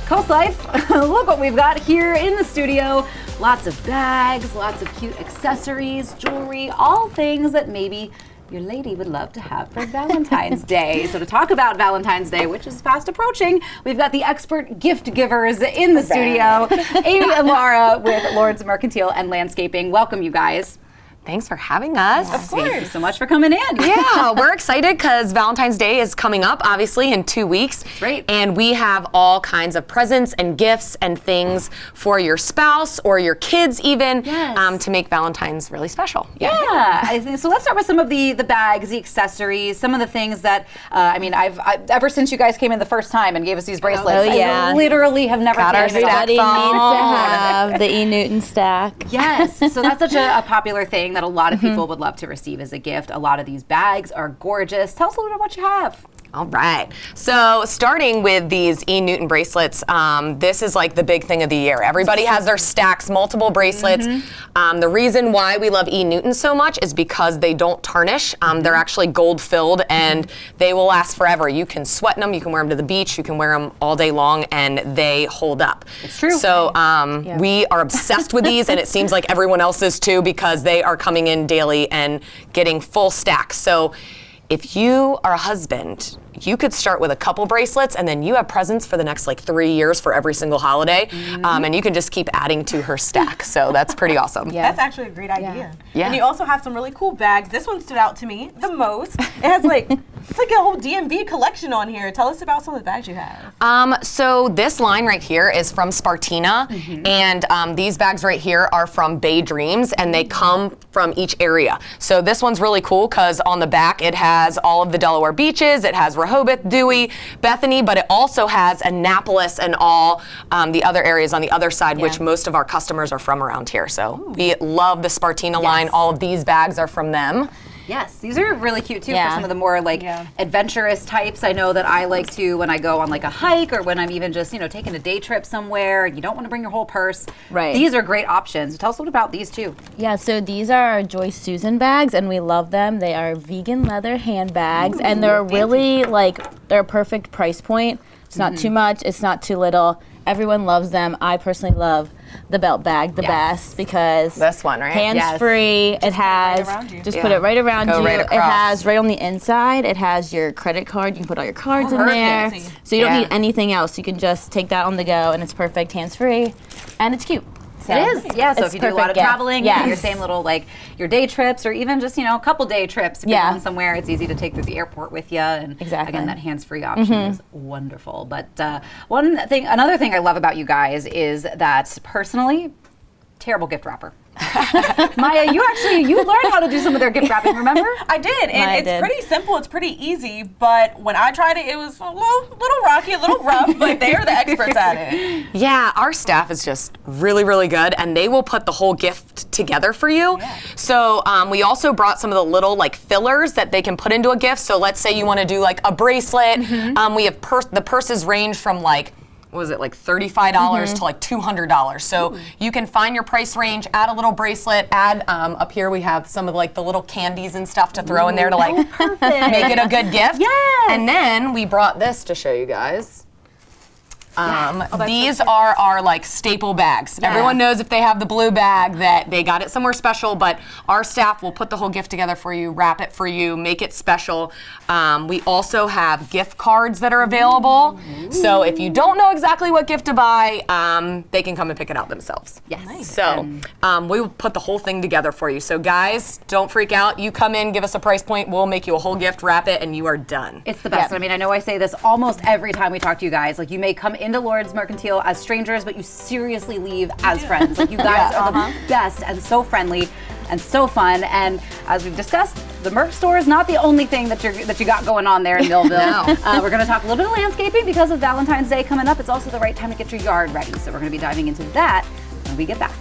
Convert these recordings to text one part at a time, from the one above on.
Coast Life. Look what we've got here in the studio. Lots of bags, lots of cute accessories, jewelry, all things that maybe your lady would love to have for Valentine's Day. So to talk about Valentine's Day, which is fast approaching, we've got the expert gift givers in the studio, Amy and Laura with Lord's Mercantile and Landscaping. Welcome, you guys. Thanks for having us. Of course. Thank you so much for coming in. Yeah, we're excited because Valentine's Day is coming up, obviously, in 2 weeks. Right. And we have all kinds of presents and gifts and things for your spouse or your kids even to make Valentine's really special. Yeah, I think, so let's start with some of the bags, the accessories, some of the things that, I mean, I've ever since you guys came in the first time and gave us these bracelets, I literally have never got our Everybody stacks needs to on. have the E. Newton stack. Yes, so that's such a popular thing that a lot of people would love to receive as a gift. A lot of these bags are gorgeous. Tell us a little bit what you have. All right. So starting with these E. Newton bracelets, this is like the big thing of the year. Everybody has their stacks, multiple bracelets. The reason why we love E. Newton so much is because they don't tarnish. They're actually gold filled and they will last forever. You can sweat in them, you can wear them to the beach, you can wear them all day long and they hold up. It's true. So we are obsessed with these and it seems like everyone else is too because they are coming in daily and getting full stacks. So if you are a husband, you could start with a couple bracelets and then you have presents for the next like 3 years for every single holiday. And you can just keep adding to her stack. So that's pretty awesome. Yeah. That's actually a great idea. Yeah. And you also have some really cool bags. This one stood out to me the most. It has like, it's like a whole DMV collection on here. Tell us about some of the bags you have. So this line right here is from Spartina. And these bags right here are from Bay Dreams and they come from each area. So this one's really cool because on the back it has all of the Delaware beaches. It has Rehoboth, Dewey, Bethany, but it also has Annapolis and all the other areas on the other side, which most of our customers are from around here. So we love the Spartina line. All of these bags are from them. Yes, these are really cute too for some of the more like adventurous types. I know that I like to when I go on like a hike or when I'm even just, taking a day trip somewhere. You don't want to bring your whole purse. Right. These are great options. Tell us a little about these too. Yeah, so these are our Joyce Susan bags and we love them. They are vegan leather handbags and they're really they're a perfect price point. It's not too much, it's not too little. Everyone loves them. I personally love the belt bag the best because this one, right? Hands-free. It has put it right around you. Right it has right on the inside. It has your credit card. You can put all your cards in there. So you don't need anything else. You can just take that on the go and it's perfect hands-free and it's cute. So it is, yeah. So if you do a lot of traveling, your same little your day trips, or even just a couple day trips, if you're going somewhere, it's easy to take through the airport with you. And again, that hands-free option is wonderful. But another thing I love about you guys is that personally, terrible gift wrapper. Maya, you learned how to do some of their gift wrapping, remember? I did, and it's pretty simple, it's pretty easy, but when I tried it, it was a little rocky, a little rough, but they are the experts at it. Yeah, our staff is just really, really good, and they will put the whole gift together for you. So we also brought some of the little fillers that they can put into a gift. So let's say you want to do a bracelet. We have the purses range from what was it, $35 to $200. So you can find your price range, add a little bracelet, add, up here we have some of the little candies and stuff to throw in there to make it a good gift. Yes. And then we brought this to show you guys. These are our staple bags. Everyone knows if they have the blue bag that they got it somewhere special, but our staff will put the whole gift together for you, wrap it for you, make it special. We also have gift cards that are available. So if you don't know exactly what gift to buy, they can come and pick it out themselves. Yes. Nice. So we will put the whole thing together for you. So guys, don't freak out. You come in, give us a price point, we'll make you a whole gift, wrap it, and you are done. It's the best. I mean, I know I say this almost every time we talk to you guys. You may come into Lord's Mercantile as strangers, but you seriously leave as friends. You guys are the best and so friendly and so fun. And as we've discussed, the Merc store is not the only thing that you got going on there in Millville. We're going to talk a little bit of landscaping because of Valentine's Day coming up. It's also the right time to get your yard ready. So we're going to be diving into that when we get back.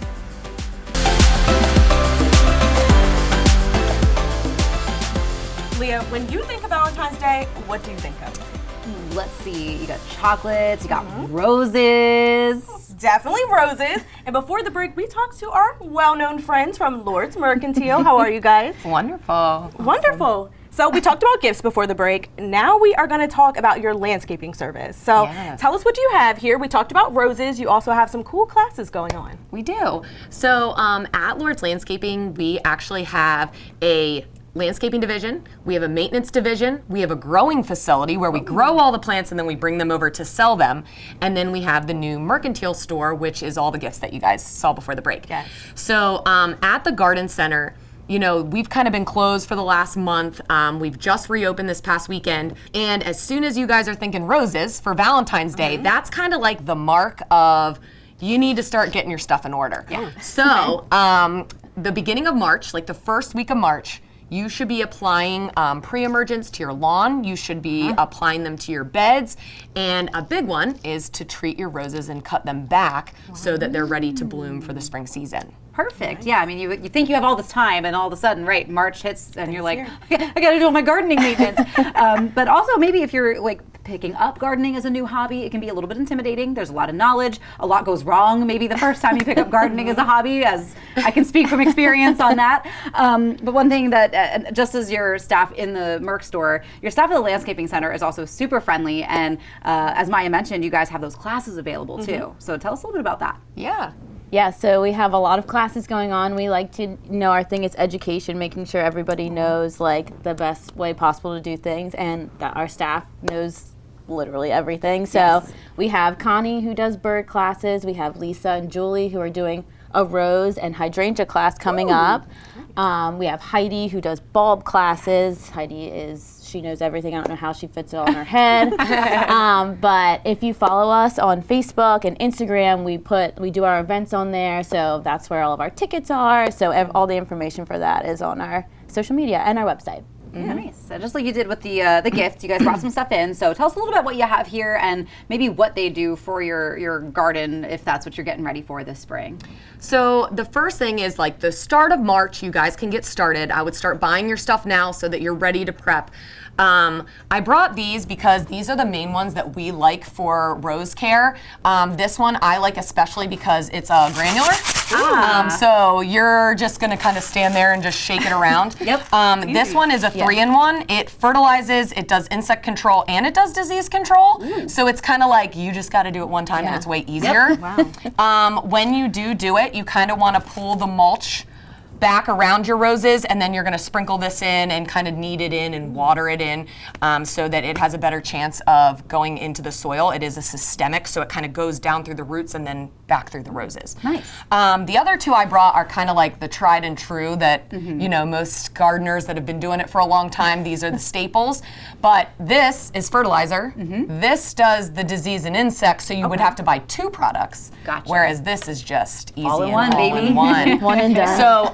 Leah, when you think of Valentine's Day, what do you think of? Let's see, you got chocolates, you got roses. Definitely roses. And before the break, we talked to our well-known friends from Lord's Mercantile. How are you guys? Wonderful. Wonderful. So we talked about gifts before the break. Now we are going to talk about your landscaping service. So tell us what you have here. We talked about roses. You also have some cool classes going on. We do. So at Lord's Landscaping, we actually have a landscaping division, we have a maintenance division, we have a growing facility where we grow all the plants and then we bring them over to sell them, and then we have the new Mercantile store, which is all the gifts that you guys saw before the break. Yes. So at the garden center, you know, we've kind of been closed for the last month. We've just reopened this past weekend. And as soon as you guys are thinking roses for Valentine's Day, that's kind of like the mark of you need to start getting your stuff in order. Yeah. So the beginning of March, like the first week of March, you should be applying pre-emergents to your lawn. You should be applying them to your beds. And a big one is to treat your roses and cut them back so that they're ready to bloom for the spring season. Perfect. Yeah, I mean, you think you have all this time, and all of a sudden, right, March hits, and you're like, I got to do all my gardening maintenance. But also, maybe if you're like picking up gardening as a new hobby, it can be a little bit intimidating. There's a lot of knowledge. A lot goes wrong maybe the first time you pick up gardening as a hobby, as I can speak from experience on that. But one thing that, just as your staff in the Merc store, your staff at the landscaping center is also super friendly. And as Maya mentioned, you guys have those classes available too. So tell us a little bit about that. Yeah. Yeah, so we have a lot of classes going on. We like to, our thing is education, making sure everybody knows like the best way possible to do things, and that our staff knows literally everything. So we have Connie who does bird classes. We have Lisa and Julie who are doing a rose and hydrangea class coming up. We have Heidi who does bulb classes. She knows everything. I don't know how she fits it all in her head. But if you follow us on Facebook and Instagram, we do our events on there. So that's where all of our tickets are. So all the information for that is on our social media and our website. Nice. So just like you did with the gift, you guys brought some stuff in. So tell us a little bit what you have here and maybe what they do for your garden, if that's what you're getting ready for this spring. So the first thing is like the start of March, you guys can get started. I would start buying your stuff now so that you're ready to prep. I brought these because these are the main ones that we like for rose care. This one I like especially because it's granular. So you're just gonna kind of stand there and just shake it around. This one is a 3-in-1. It fertilizes, it does insect control, and it does disease control. So it's kind of like you just gotta do it one time and it's way easier. When you do it, you kind of want to pull the mulch back around your roses, and then you're going to sprinkle this in and kind of knead it in and water it in so that it has a better chance of going into the soil. It is a systemic, so it kind of goes down through the roots and then back through the roses. Nice. The other two I brought are kind of like the tried and true that most gardeners that have been doing it for a long time, these are the staples. But this is fertilizer. This does the disease and insects, so you would have to buy 2 products. Gotcha. Whereas this is just easy All in and one, all baby. in one. One and done. So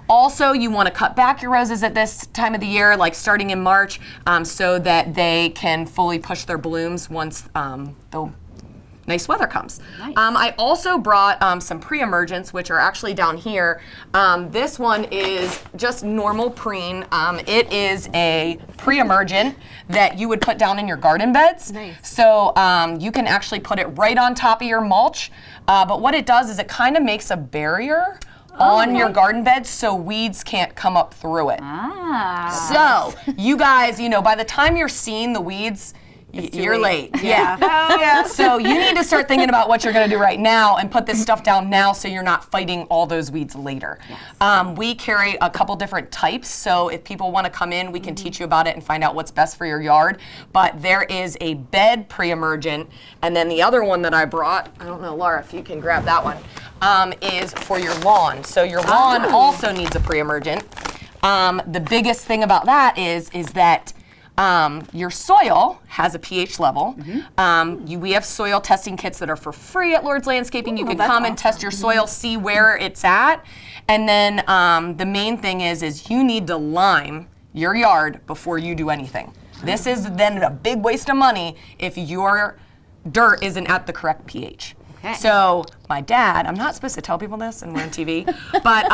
also you want to cut back your roses at this time of the year, like starting in March, so that they can fully push their blooms once the nice weather comes. Nice. I also brought some pre-emergents, which are actually down here. This one is just normal preen. It is a pre-emergent that you would put down in your garden beds. Nice. So you can actually put it right on top of your mulch. But what it does is it kind of makes a barrier on your garden bed so weeds can't come up through it. So you guys, by the time you're seeing the weeds, you're late. Yeah. So you need to start thinking about what you're going to do right now and put this stuff down now so you're not fighting all those weeds later. We carry a couple different types, so if people want to come in, we can teach you about it and find out what's best for your yard. But there is a bed pre-emergent, and then the other one that I brought, I don't know, Laura, if you can grab that one, is for your lawn. So your lawn also needs a pre-emergent. The biggest thing about that is that your soil has a pH level. We have soil testing kits that are for free at Lord's Landscaping. You can come and test your soil, see where it's at. And then the main thing is you need to lime your yard before you do anything. This is then a big waste of money if your dirt isn't at the correct pH. So my dad, I'm not supposed to tell people this and we're on TV, but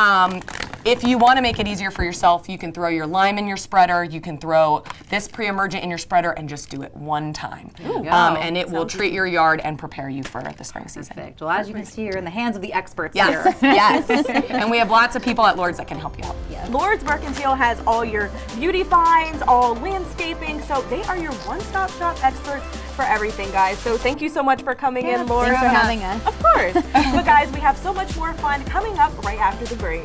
if you want to make it easier for yourself, you can throw your lime in your spreader, you can throw this pre-emergent in your spreader and just do it one time. And it will treat your yard and prepare you for the spring season. Perfect. Well, as you can see, you're in the hands of the experts Yes, here. yes. And we have lots of people at Lord's that can help you out. Lord's Mercantile has all your beauty finds, all landscaping, so they are your one-stop shop experts for everything, guys. So thank you so much for coming in, Laura. Thanks for having us. Of course. But guys, we have so much more fun coming up right after the break.